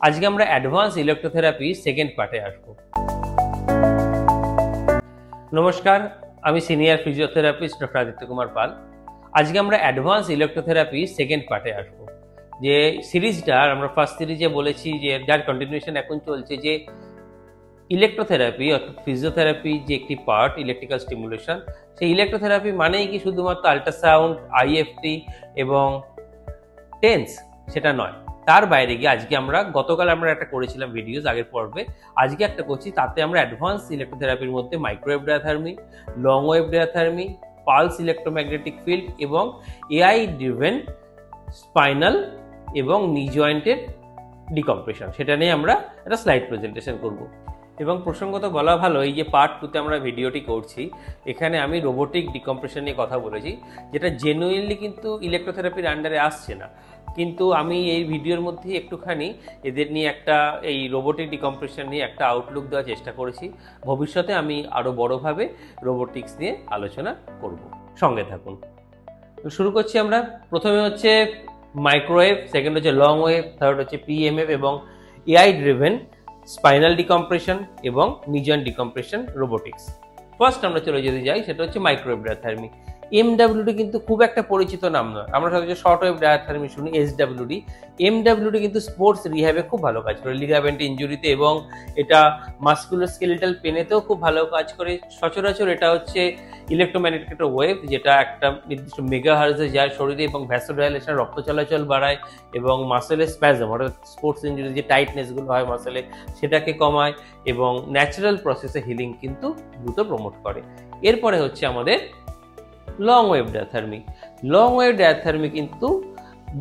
আজকে আমরা advance electrotherapy second পার্টে আসবো। নমস্কার, আমি senior physiotherapist doctor Aditya Kumar Pal. আজকে আমরা অ্যাডভান্স ইলেকট্রোথেরাপি সেকেন্ড পার্টে আসবো। যে সিরিজটা আমরা ফার্স্ট সিরিজে বলেছি যে যার কন্টিনিউশন এখন চলছে, যে ইলেকট্রোথেরাপি অর্থাৎ ফিজিওথেরাপি যে একটি পার্ট, ইলেকট্রিক্যাল স্টিমুলেশন, সেই ইলেকট্রোথেরাপি মানেই কি শুধুমাত্র আল্ট্রাসাউন্ড, আইএফটি এবং টেন্স, সেটা নয়। তার বাইরে গিয়ে আজকে গতকাল আমরা একটা করেছিলাম ভিডিওস আগের পর্বে, আজকে একটা করছি, তাতে আমরা অ্যাডভান্স ইলেকট্রোথেরাপির মধ্যে microwave diathermy, long wave diathermy, pulse electromagnetic field এবং এআই ড্রিভেন স্পাইনাল এবং নি জয়েন্টের ডিকম্প্রেশন, সেটা নিয়ে আমরা একটা স্লাইড প্রেজেন্টেশন করব। এবং প্রসঙ্গত বলা ভালো, এই যে পার্ট 2তে আমরা ভিডিওটি করছি, এখানে আমি রোবোটিক ডিকম্প্রেশন নিয়ে কথা বলেছি, যেটা জেনুইনলি কিন্তু ইলেকট্রোথেরাপির আন্ডারে আসছে না, কিন্তু আমি এই ভিডিওর মধ্যে একটুখানি এদের নিয়ে এই রোবোটিক ডিকম্প্রেশন নিয়ে একটা আউটলুক দেওয়ার চেষ্টা করেছি। ভবিষ্যতে আমি আরও বড়োভাবে রোবোটিক্স নিয়ে আলোচনা করব, সঙ্গে থাকুন। তো শুরু করছি আমরা। প্রথমে হচ্ছে মাইক্রোওয়েভ, সেকেন্ড হচ্ছে লং ওয়েভ, থার্ড হচ্ছে পিএমএফ এবং এআই ড্রিভেন স্পাইনাল ডিকম্প্রেশন এবং নি জয়েন্ট ডিকম্প্রেশন রোবোটিক্স। ফার্স্ট আমরা চলে যেতে যাই, সেটা হচ্ছে মাইক্রোওয়েভ ডায়াথার্মি। এমডাব্লিউডি কিন্তু খুব একটা পরিচিত নাম নয়, আমরা সবচেয়ে শর্ট ওয়েভ ডায়াথার্মি শুনি, এসডাব্লিউডি। এমডাব্লিউডি কিন্তু স্পোর্টস রিহ্যাবে খুব ভালো কাজ করে, লিগামেন্ট ইনজুরিতে, এবং এটা মাসকুলোস্কেলেটাল পেনেতেও খুব ভালো কাজ করে। সচরাচর এটা হচ্ছে ইলেকট্রোম্যাগনেটিক ওয়েভ, যেটা একটা নির্দিষ্ট মেগাহার্জে যায় শরীরে এবং ভ্যাসোডাইলেশন, রক্ত চলাচল বাড়ায় এবং মাসেলের স্প্যাজম অর্থাৎ স্পোর্টস ইনজুরি যে টাইটনেসগুলো হয় মাসেলে, সেটাকে কমায় এবং ন্যাচারাল প্রসেসে হিলিং কিন্তু দ্রুত প্রমোট করে। এরপরে হচ্ছে আমাদের long wave diathermy. Long wave diathermy কিন্তু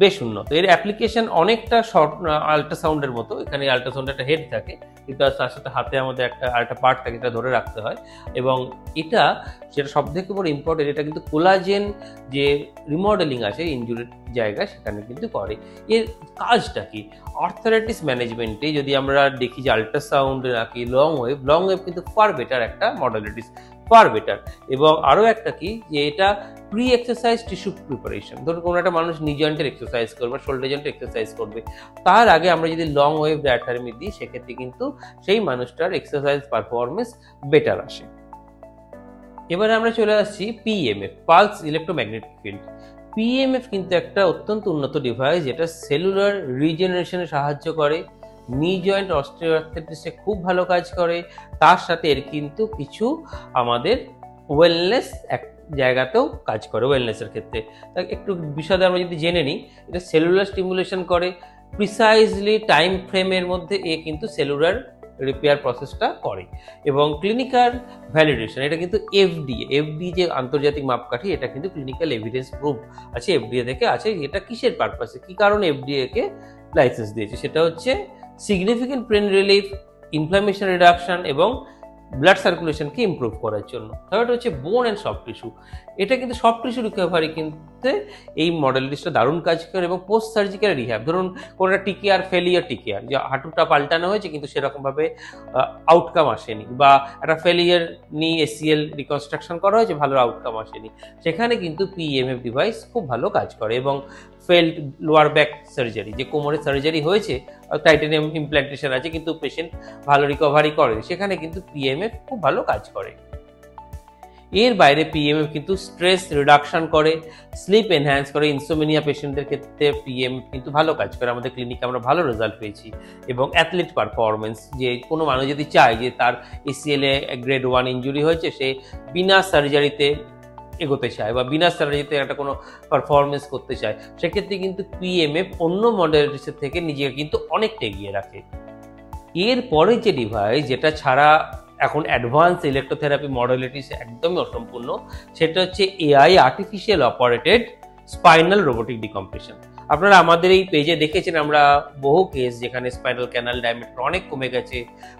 বেশ উন্নত, এর অ্যাপ্লিকেশন অনেকটা শর্ট আল্ট্রাসাউন্ডের মতো। এখানে আল্ট্রাসাউন্ডের একটা হেড থাকে, কিন্তু তার সাথে হাতে আমাদের একটা পার্ট থাকে, এটা ধরে রাখতে হয়। এবং এটা যেটা সব থেকে বড় ইম্পর্টেন্ট, এটা কিন্তু কোলাজেন যে রিমডেলিং আছে ইনজুরির জায়গায়, সেখানে কিন্তু করে। এর কাজটা কি? আর্থারাইটিস ম্যানেজমেন্টে যদি আমরা দেখি যে আল্ট্রাসাউন্ড নাকি লং ওয়েভ কিন্তু ফার বেটার একটা মডালিটিস, ফার বেটার। এবং আরও একটা কি, যে এটা প্রি এক্সারসাইজ টিস্যু প্রিপারেশন। ধরুন কোনো একটা মানুষ নি জয়েন্টের এক্সারসাইজ করবে, শোল্ডার জয়েন্টের এক্সারসাইজ করবে, তার আগে আমরা যদি লং ওয়েভ ডায়াথার্মি দিই, সেক্ষেত্রে কিন্তু সেই মানুষটার এক্সারসাইজ পারফরমেন্স বেটার আসে। এবারে আমরা চলে আসছি PMF, pulse electromagnetic field. PMF কিন্তু একটা অত্যন্ত উন্নত ডিভাইস, যেটা সেলুলার রিজেনারেশনে সাহায্য করে, নি জয়েন্ট অস্টিওআর্থ্রাইটিসে খুব ভালো কাজ করে। তার সাথে এর কিন্তু কিছু আমাদের ওয়েলনেস জায়গাতেও কাজ করে, ওয়েলনেসের ক্ষেত্রে। তাই একটু বিশদে আমরা যদি জেনে নিই, এটা সেলুলার স্টিমুলেশন করে, প্রিসাইজলি টাইম ফ্রেমের মধ্যে কিন্তু সেলুলার রিপেয়ার প্রসেসটা করে। এবং ক্লিনিক্যাল ভ্যালিডেশন, এটা কিন্তু এফডি যে আন্তর্জাতিক মাপকাঠি, এটা কিন্তু ক্লিনিক্যাল এভিডেন্স প্রুফ আছে, এফডিএ থেকে আছে। এটা কিসের পারপাসে, কি কারণে এফডিএ কে লাইসেন্স দিয়েছে? সেটা হচ্ছে significant pain relief, inflammation reduction এবং ব্লাড সার্কুলেশনকে ইমপ্রুভ করার জন্য। থার্ড হচ্ছে বোন অ্যান্ড সফট টিস্যু, এটা কিন্তু সফট টিস্যু রিকভারি কিন্তু এই মডেলিটিসটা দারুণ কাজ করে। এবং পোস্ট সার্জিক্যাল রিহ্যাব, ধরুন কোনো একটা টিকেয়ার ফেলিয়ার, টিকেয়ার যে হাঁটুটা পাল্টানো হয়েছে কিন্তু সেরকমভাবে আউটকাম আসেনি, বা একটা ফেলিয়ার নি এসিএল রিকনস্ট্রাকশন করা হয়েছে, ভালো আউটকাম আসেনি, সেখানে কিন্তু পিএমএফ ডিভাইস খুব ভালো কাজ করে। এবং ফেল্ড লোয়ার ব্যাক সার্জারি, যে কোমরের সার্জারি হয়েছে, টাইটেনিয়াম ইমপ্ল্যান্টেশন আছে কিন্তু পেশেন্ট ভালো রিকভারি করে, সেখানে কিন্তু পিএমএফ খুব ভালো কাজ করে। এর বাইরে পিএমএফ কিন্তু স্ট্রেস রিডাকশন করে, স্লিপ এনহ্যান্স করে। ইনসোমেনিয়া পেশেন্টদের ক্ষেত্রে পিএমএফ কিন্তু ভালো কাজ করে, আমাদের ক্লিনিকে আমরা ভালো রেজাল্ট পেয়েছি। এবং অ্যাথলিট পারফরমেন্স, যে কোনো মানুষ যদি চায় যে তার এসিএল এ গ্রেড 1 ইনজুরি হয়েছে, সে বিনা সার্জারিতে এগোতে চায় বা বিনা সার্জারিতে একটা কোনো পারফরমেন্স করতে চায়, সেক্ষেত্রে কিন্তু পিএমএফ অন্য মডেলিটিসের থেকে নিজেকে কিন্তু অনেকটা এগিয়ে রাখে। এরপরে যে ডিভাইস, যেটা ছাড়া এখন অ্যাডভান্স ইলেকট্রোথেরাপি মডেলিটিস একদমই অসম্পূর্ণ, সেটা হচ্ছে AI artificial operated spinal robotic decompression. আপনারা আমাদের এই পেজে দেখেছেন আমরা বহু কেস যেখানে স্পাইনাল ক্যানাল ডায়ামিটার অনেক কমে গেছে,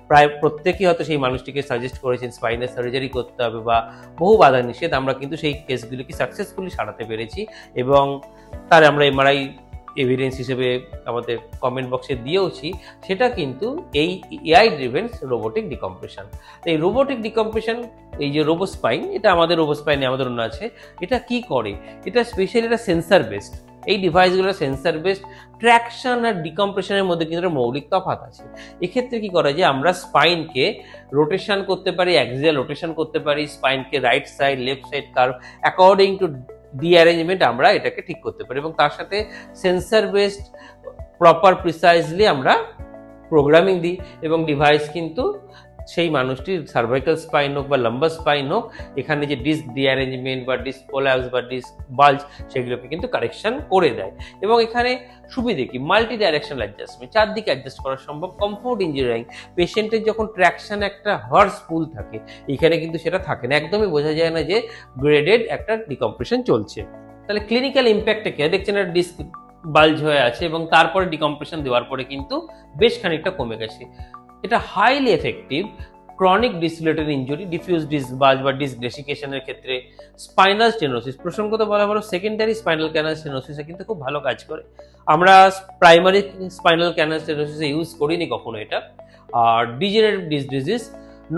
প্রায় প্রত্যেকেই হয়তো সেই মানুষটিকে সাজেস্ট করেছেন স্পাইনাল সার্জারি করতে হবে বা বহু বাধা নিষেধ, আমরা কিন্তু সেই কেসগুলিকে সাকসেসফুলি সারাতে পেরেছি এবং তার আমরা এমআরআই এভিডেন্স হিসেবে আমাদের কমেন্ট বক্সে দিয়েওছি। সেটা কিন্তু এই এআই ড্রিভেন রোবোটিক ডিকম্প্রেশন। এই রোবোটিক ডিকম্প্রেশন, এই যে রোবোস্পাইন, এটা আমাদের রোবোস্পাইনে আমাদের অন্য আছে, এটা কি করে? এটা স্পেশালি এটা সেন্সার বেসড, এই ডিভাইসগুলো সেন্সার বেসড ট্র্যাকশন আর ডিকম্প্রেশনের মধ্যে কিন্তু একটা মৌলিক তফাৎ আছে। এক্ষেত্রে কি করা যায়, আমরা স্পাইনকে রোটেশন করতে পারি, অ্যাক্সিয়াল রোটেশন করতে পারি, স্পাইনকে right side left side curve according to derangement আমরা এটাকে ঠিক করতে পারি, এবং তার সাথে সেন্সার বেসড প্রপার প্রিসাইজলি আমরা প্রোগ্রামিং দিই, এবং ডিভাইস কিন্তু সেই মানুষটির সার্ভাইকাল স্পাইন হোক বা লাম্বার স্পাইন হোক, এখানে যে ডিস্ক ডিঅ্যারেঞ্জমেন্ট বা ডিস্ক কোল্যাপস বা ডিস্ক বাল্জ সেগুলোকে কিন্তু কারেকশন করে দেয়। এবং এখানে সুবিধে কি, মাল্টি ডাইরেকশনাল অ্যাডজাস্টমেন্ট, চারদিকে অ্যাডজাস্ট করা সম্ভব। কমফোর্ট ইঞ্জিনিয়ারিং, পেশেন্টের যখন ট্র্যাকশন একটা হর্স পুল থাকে, এখানে কিন্তু সেটা থাকে না, একদমই বোঝা যায় না যে গ্রেডেড একটা ডিকম্প্রেশন চলছে। তাহলে ক্লিনিক্যাল ইম্প্যাক্টটা কি, দেখছেন একটা ডিস্ক বাল্জ হয়ে আছে এবং তারপরে ডিকম্প্রেশন দেওয়ার পরে কিন্তু বেশ খানিকটা কমে গেছে। এটা হাইলি এফেক্টিভ ক্রনিক ডিসিলেটেড ইনজুরি, ডিফিউজ ডিস্ক বাল্জ বা ডিস্ক ডেসিকেশনের ক্ষেত্রে। স্পাইনাল স্টেনোসিস, প্রসঙ্গত বলা হলো সেকেন্ডারি স্পাইনাল ক্যানাল স্টেনোসিসে কিন্তু খুব ভালো কাজ করে। আমরা প্রাইমারি স্পাইনাল ক্যানাল স্টেনোসিসে ইউজ করিনি কখনো এটা। আর degenerative disc disease,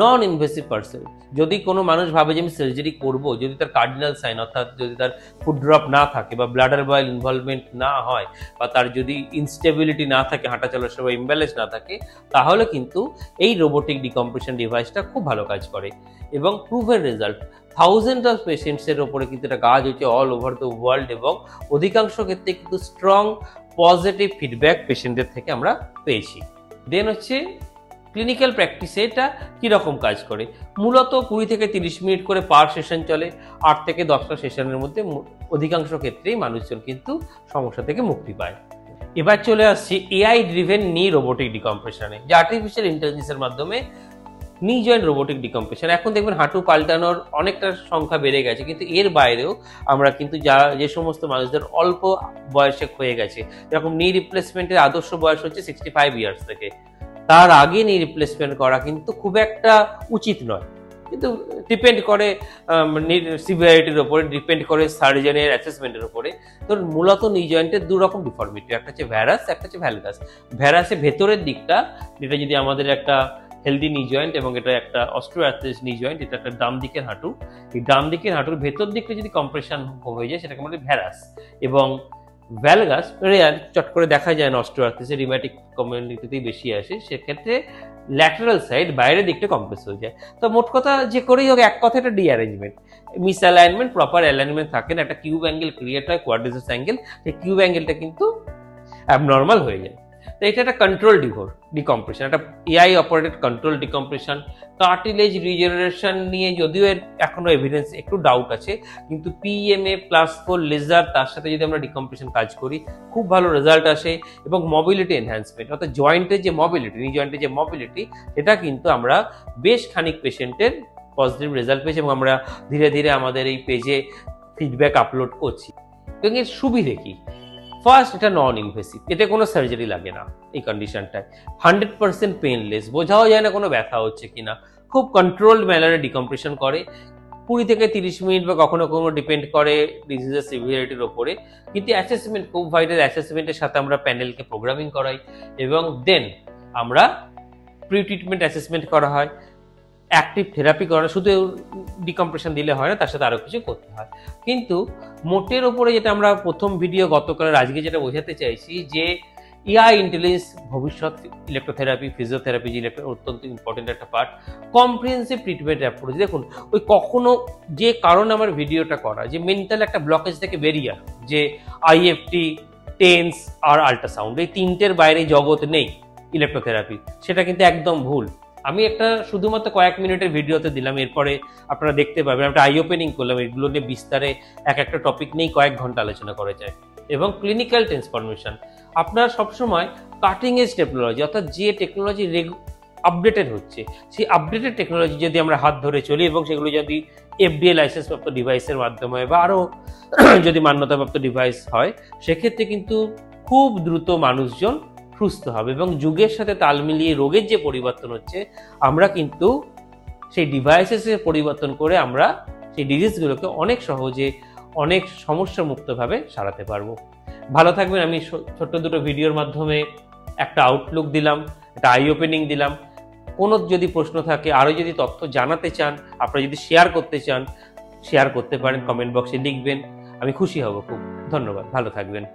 non invasive person, যদি কোনো মানুষ ভাবে যে আমি সার্জারি করবো, যদি তার কার্ডিনাল সাইন অর্থাৎ যদি তার ফুড ড্রপ না থাকে বা ব্লাডার বয়েল ইনভলভমেন্ট না হয় বা তার যদি ইনস্টেবিলিটি না থাকে, হাঁটা চলার সময় ইমব্যালেন্স না থাকে, তাহলে কিন্তু এই রোবোটিক ডিকম্প্রেশন ডিভাইসটা খুব ভালো কাজ করে এবং প্রুভেন রেজাল্ট। থাউজেন্ড অফ পেশেন্টসের ওপরে কিন্তু এটা কাজ হচ্ছে অল ওভার দ্য ওয়ার্ল্ড, এবং অধিকাংশ ক্ষেত্রে কিন্তু স্ট্রং পজিটিভ ফিডব্যাক পেশেন্টদের থেকে আমরা পেয়েছি। দেন হচ্ছে ক্লিনিক্যাল প্র্যাকটিসে এটা কীরকম কাজ করে। মূলত 20 থেকে 30 মিনিট করে পার সেশন চলে, 8 থেকে 10টা সেশনের মধ্যে অধিকাংশ ক্ষেত্রেই মানুষজন কিন্তু সমস্যা থেকে মুক্তি পায়। এবার চলে আসছি এআই ড্রিভেন নি রোবোটিক ডিকম্প্রেশনে, যে আর্টিফিশিয়াল ইন্টেলিজেন্সের মাধ্যমে নি জয়েন্ট রোবোটিক ডিকম্প্রেশন। এখন দেখবেন হাঁটু পাল্টানোর অনেকটা সংখ্যা বেড়ে গেছে, কিন্তু এর বাইরেও আমরা কিন্তু যে সমস্ত মানুষদের অল্প বয়সে হয়ে গেছে, যেরকম নি রিপ্লেসমেন্টের আদর্শ বয়স হচ্ছে 65 ইয়ার্স থেকে, তার আগে নি রিপ্লেসমেন্ট করা কিন্তু খুব একটা উচিত নয়, কিন্তু ডিপেন্ড করে সিভিয়ারিটির ওপরে, ডিপেন্ড করে সার্জনের অ্যাসেসমেন্টের ওপরে। তো মূলত নি জয়েন্টের দু রকম ডিফর্মিটি, একটা হচ্ছে ভ্যারাস, একটা হচ্ছে ভ্যালগাস। ভ্যারাসে ভেতরের দিকটা, যেটা যদি আমাদের একটা হেলদি নি জয়েন্ট এবং এটা একটা অস্টিওআর্থ্রাইটিস নি জয়েন্ট, এটা একটা ডান দিকের হাঁটু, এই ডান দিকের হাঁটুর ভেতর দিকটা যদি কম্প্রেশন হয়ে যায় সেটাকে বলে ভ্যারাস। এবং ভ্যালগাস রেয়ার, চট করে দেখা যায় না, অস্টিওআর্থ্রাইটিস রিম্যাটিক কমিউনিটিতেই বেশি আসে, সেক্ষেত্রে ল্যাটারাল সাইড বাইরের দিকটা কম্প্রেস হয়ে যায়। তো মোট কথা যে করেই হোক, এক কথা এটা ডিঅ্যারেঞ্জমেন্ট, মিস অ্যালাইনমেন্ট, প্রপার অ্যালাইনমেন্ট থাকে না, একটা কিউব অ্যাঙ্গেল ক্রিয়েট হয়, কোয়াড্রিসেস অ্যাঙ্গেল, সেই কিউব অ্যাঙ্গেলটা কিন্তু অ্যাবনর্মাল হয়ে যায়। তো এটা একটা কন্ট্রোল ডিকম্প্রেশন, একটা AI operated control decompression. Cartilage regeneration নিয়ে যদিও এর এখনো এভিডেন্স একটু ডাউট আছে, কিন্তু PMA+4 লেজার, তার সাথে যদি আমরা ডিকম্প্রেশন কাজ করি খুব ভালো রেজাল্ট আসে। এবং মোবিলিটি এনহ্যান্সমেন্ট, অর্থাৎ জয়েন্টের যে মোবিলিটি, নি জয়েন্টের যে মোবিলিটি, এটা কিন্তু আমরা বেশ খানিক পেশেন্টের পজিটিভ রেজাল্ট পেয়েছি, এবং আমরা ধীরে ধীরে আমাদের এই পেজে ফিডব্যাক আপলোড করছি। এবং এর সুবিধে কি, ফার্স্ট, এটা নন ইনভেসিভ, এতে কোনো সার্জারি লাগে না এই কন্ডিশনটায়, 100% পেনলেস, বোঝাও যায় না কোনো ব্যথা হচ্ছে কিনা, খুব কন্ট্রোলড ম্যানারে ডিকম্প্রেশন করে। 20 থেকে 30 মিনিট বা কখনো কখনো ডিপেন্ড করে ডিজিজের সিভিয়ারিটির ওপরে, কিন্তু অ্যাসেসমেন্ট খুব ভাইটাল। অ্যাসেসমেন্টের সাথে আমরা প্যানেলকে প্রোগ্রামিং করাই, এবং দেন আমরা প্রি ট্রিটমেন্ট অ্যাসেসমেন্ট করা হয়, অ্যাক্টিভ থেরাপি করা, শুধু ডিকম্প্রেশন দিলে হয় না, তার সাথে আরও কিছু করতে হয়। কিন্তু মোটের ওপরে যেটা আমরা প্রথম ভিডিও গতকালের আজকে যেটা বোঝাতে চাইছি, যে এআই ইন্টেলিজেন্স ভবিষ্যৎ ইলেকট্রোথেরাপি, ফিজিওথেরাপি যে অত্যন্ত ইম্পর্টেন্ট একটা পার্ট, কম্প্রিহেন্সিভ ট্রিটমেন্ট অ্যাপ্রোচ। দেখুন, ওই কখনো যে কারণে আমার ভিডিওটা করা, যে মেন্টাল একটা ব্লকেজ থেকে বেরিয়ে, যে IFT, টেন্স আর আল্ট্রাসাউন্ড, এই তিনটের বাইরে জগৎ নেই ইলেকট্রোথেরাপি, সেটা কিন্তু একদম ভুল। আমি একটা শুধুমাত্র কয়েক মিনিটের ভিডিওতে দিলাম, এরপরে আপনারা দেখতে পাবেন একটা আই ওপেনিং করলাম, এগুলো নিয়ে বিস্তারে এক একটা টপিক নিয়েই কয়েক ঘন্টা আলোচনা করা যায়। এবং ক্লিনিক্যাল ট্রান্সফরমেশন, আপনার সবসময় কাটিং এজ টেকনোলজি, অর্থাৎ যে টেকনোলজি আপডেটেড হচ্ছে, সেই আপডেটেড টেকনোলজি যদি আমরা হাত ধরে চলি এবং সেগুলো যদি FDA লাইসেন্সপ্রাপ্ত ডিভাইসের মাধ্যমে বা আরও যদি মান্যতাপ্রাপ্ত ডিভাইস হয়, সেক্ষেত্রে কিন্তু খুব দ্রুত মানুষজন সুস্থ হবে। এবং যুগের সাথে তাল মিলিয়ে রোগের যে পরিবর্তন হচ্ছে, আমরা কিন্তু সেই ডিভাইসেসের পরিবর্তন করে আমরা সেই ডিজিজগুলোকে অনেক সহজে, অনেক সমস্যা মুক্তভাবে সারাতে পারবো। ভালো থাকবেন। আমি ছোট্ট দুটো ভিডিওর মাধ্যমে একটা আউটলুক দিলাম, একটা আই ওপেনিং দিলাম। কোনো যদি প্রশ্ন থাকে, আরও যদি তথ্য জানাতে চান, আপনারা যদি শেয়ার করতে চান, শেয়ার করতে পারেন, কমেন্ট বক্সে লিখবেন, আমি খুশি হব খুব। ধন্যবাদ, ভালো থাকবেন।